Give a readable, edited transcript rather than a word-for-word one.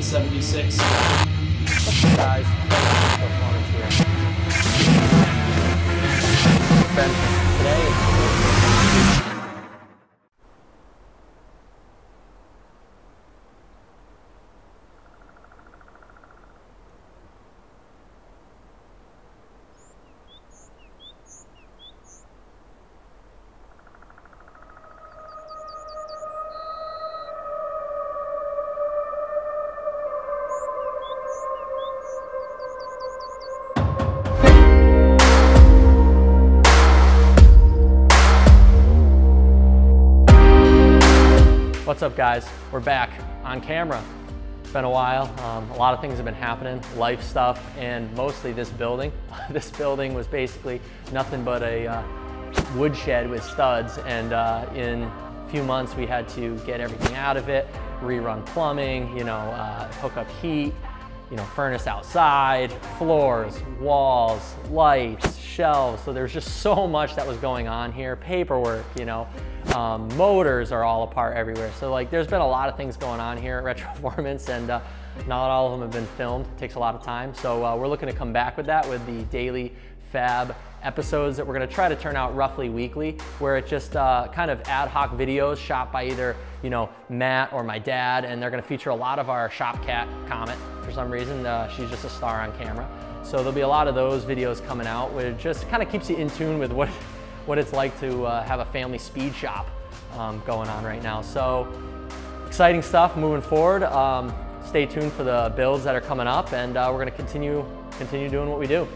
76. What's up, guys? Retroformance here. Today, what's up, guys? We're back on camera. It's been a while. A lot of things have been happening, life stuff, and mostly this building. This building was basically nothing but a woodshed with studs, and in a few months we had to get everything out of it, rerun plumbing, hook up heat, furnace outside, floors, walls, lights, shelves. So there's just so much that was going on here. Paperwork, motors are all apart everywhere. So like there's been a lot of things going on here at Retroformance, and not all of them have been filmed. It takes a lot of time. So we're looking to come back with that with the daily fab episodes that we're gonna try to turn out roughly weekly, where it's just kind of ad hoc videos shot by either Matt or my dad, and they're gonna feature a lot of our shop cat, Comet. For some reason, she's just a star on camera. So there'll be a lot of those videos coming out, where it just kind of keeps you in tune with what it's like to have a family speed shop going on right now. So exciting stuff moving forward. Stay tuned for the builds that are coming up, and we're gonna continue doing what we do.